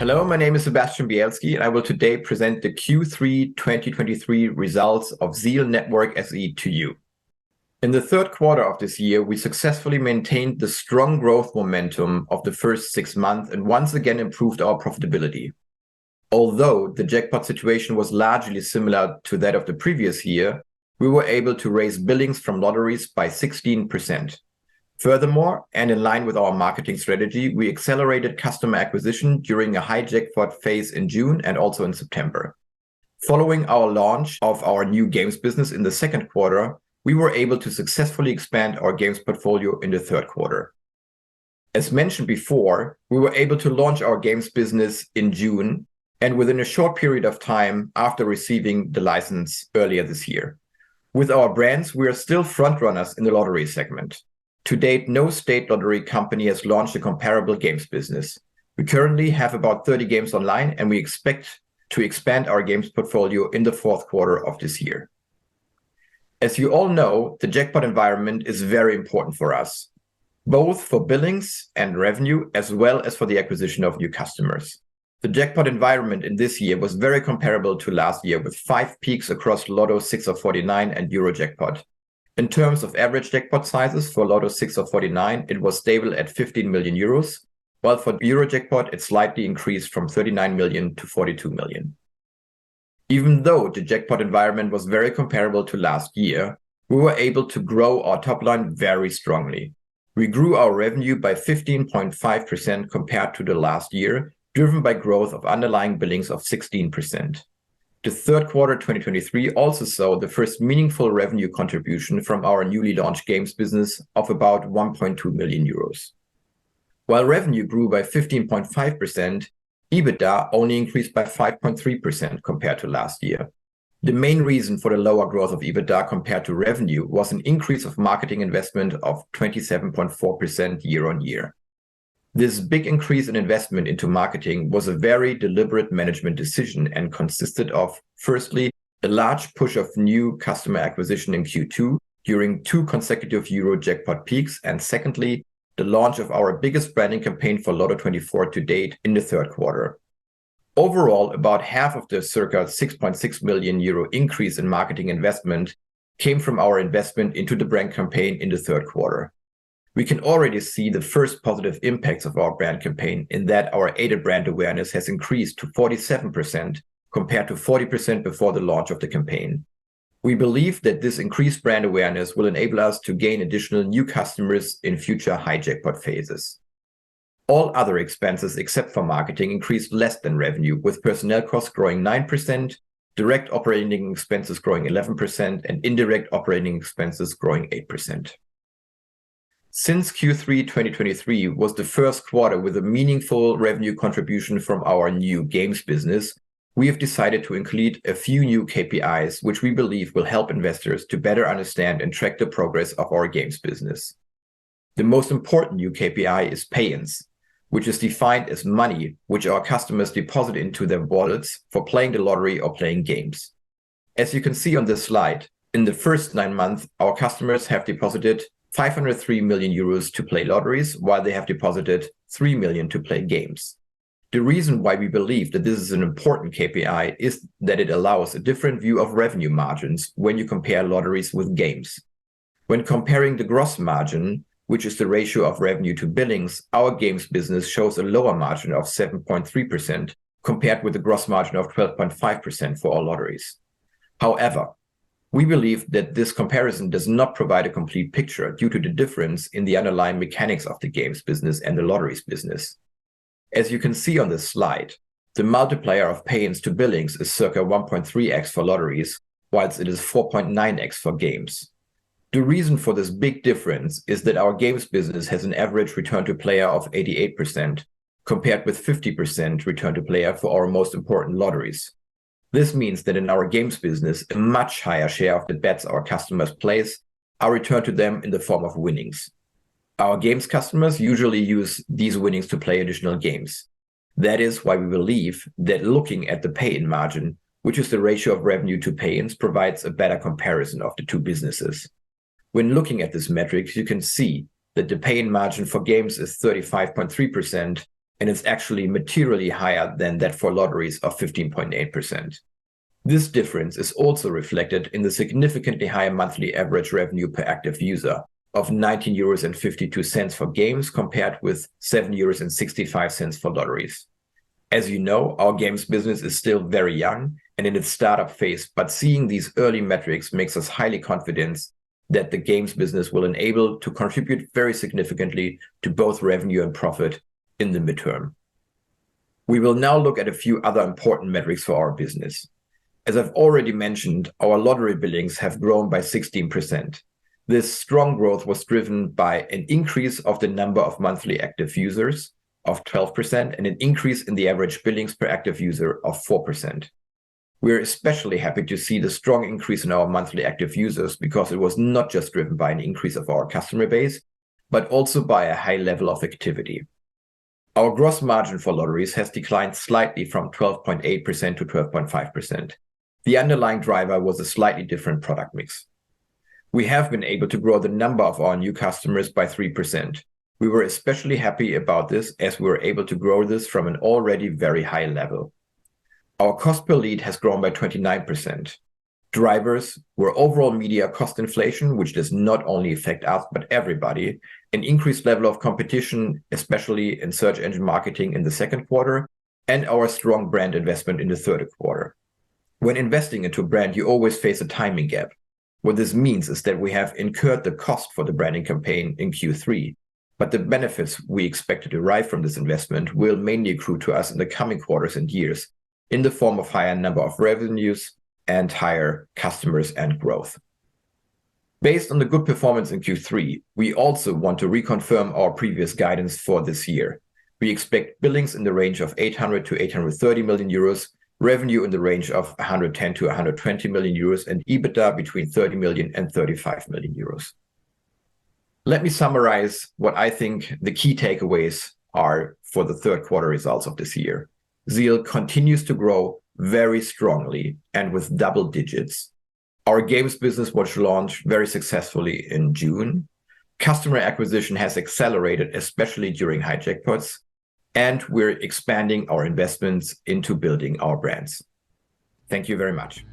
Hello, my name is Sebastian Bielski, and I will today present the Q3 2023 results of ZEAL Network SE to you. In the third quarter of this year, we successfully maintained the strong growth momentum of the first 6 months and once again improved our profitability. Although the jackpot situation was largely similar to that of the previous year, we were able to raise billings from lotteries by 16%. Furthermore, and in line with our marketing strategy, we accelerated customer acquisition during a high jackpot phase in June and also in September. Following our launch of our new games business in the second quarter, we were able to successfully expand our games portfolio in the third quarter. As mentioned before, we were able to launch our games business in June and within a short period of time after receiving the license earlier this year. With our brands, we are still frontrunners in the lottery segment. To date, no state lottery company has launched a comparable games business. We currently have about 30 games online, and we expect to expand our games portfolio in the fourth quarter of this year. As you all know, the jackpot environment is very important for us, both for billings and revenue, as well as for the acquisition of new customers. The jackpot environment in this year was very comparable to last year, with 5 peaks across Lotto 6 of 49 and Eurojackpot. In terms of average jackpot sizes for Lotto 6 of 49, it was stable at 15 million euros, while for Eurojackpot it slightly increased from 39 million to 42 million. Even though the jackpot environment was very comparable to last year, we were able to grow our top line very strongly. We grew our revenue by 15.5% compared to the last year, driven by growth of underlying billings of 16%. The third quarter 2023 also saw the first meaningful revenue contribution from our newly launched games business of about 1.2 million euros. While revenue grew by 15.5%, EBITDA only increased by 5.3% compared to last year. The main reason for the lower growth of EBITDA compared to revenue was an increase of marketing investment of 27.4% year-on-year. This big increase in investment into marketing was a very deliberate management decision and consisted of, firstly, a large push of new customer acquisition in Q2 during 2 consecutive Eurojackpot peaks, and secondly, the launch of our biggest branding campaign for Lotto 24 to date in the third quarter. Overall, about half of the circa 6.6 million euro increase in marketing investment came from our investment into the brand campaign in the third quarter. We can already see the first positive impacts of our brand campaign in that our aided brand awareness has increased to 47% compared to 40% before the launch of the campaign. We believe that this increased brand awareness will enable us to gain additional new customers in future high jackpot phases. All other expenses except for marketing increased less than revenue, with personnel costs growing 9%, direct operating expenses growing 11%, and indirect operating expenses growing 8%. Since Q3 2023 was the first quarter with a meaningful revenue contribution from our new games business, we have decided to include a few new KPIs which we believe will help investors to better understand and track the progress of our games business. The most important new KPI is pay-ins, which is defined as money which our customers deposit into their wallets for playing the lottery or playing games. As you can see on this slide, in the first 9 months, our customers have deposited 503 million euros to play lotteries, while they have deposited 3 million to play games. The reason why we believe that this is an important KPI is that it allows a different view of revenue margins when you compare lotteries with games. When comparing the gross margin, which is the ratio of revenue to billings, our games business shows a lower margin of 7.3% compared with the gross margin of 12.5% for our lotteries. However, we believe that this comparison does not provide a complete picture due to the difference in the underlying mechanics of the games business and the lotteries business. As you can see on this slide, the multiplier of pay-ins to billings is circa 1.3x for lotteries, whilst it is 4.9x for games. The reason for this big difference is that our games business has an average return to player of 88%, compared with 50% return to player for our most important lotteries. This means that in our games business, a much higher share of the bets our customers place are returned to them in the form of winnings. Our games customers usually use these winnings to play additional games. That is why we believe that looking at the pay-in margin, which is the ratio of revenue to pay-ins, provides a better comparison of the two businesses. When looking at this metric, you can see that the pay-in margin for games is 35.3%, and it's actually materially higher than that for lotteries of 15.8%. This difference is also reflected in the significantly higher monthly average revenue per active user of 19.52 euros for games compared with 7.65 euros for lotteries. As you know, our games business is still very young and in its startup phase, but seeing these early metrics makes us highly confident that the games business will enable to contribute very significantly to both revenue and profit in the midterm. We will now look at a few other important metrics for our business. As I've already mentioned, our lottery billings have grown by 16%. This strong growth was driven by an increase of the number of monthly active users of 12% and an increase in the average billings per active user of 4%. We're especially happy to see the strong increase in our monthly active users because it was not just driven by an increase of our customer base, but also by a high level of activity. Our gross margin for lotteries has declined slightly from 12.8% to 12.5%. The underlying driver was a slightly different product mix. We have been able to grow the number of our new customers by 3%. We were especially happy about this as we were able to grow this from an already very high level. Our cost per lead has grown by 29%. Drivers were overall media cost inflation, which does not only affect us, but everybody, an increased level of competition, especially in search engine marketing in the second quarter, and our strong brand investment in the third quarter. When investing into a brand, you always face a timing gap. What this means is that we have incurred the cost for the branding campaign in Q3, but the benefits we expect to derive from this investment will mainly accrue to us in the coming quarters and years in the form of higher number of revenues and higher customers and growth. Based on the good performance in Q3, we also want to reconfirm our previous guidance for this year. We expect billings in the range of 800 to 830 million euros, revenue in the range of 110 to 120 million euros, and EBITDA between 30 million and 35 million euros. Let me summarize what I think the key takeaways are for the third quarter results of this year. ZEAL continues to grow very strongly and with double digits. Our games business was launched very successfully in June. Customer acquisition has accelerated, especially during high jackpots, and we're expanding our investments into building our brands. Thank you very much.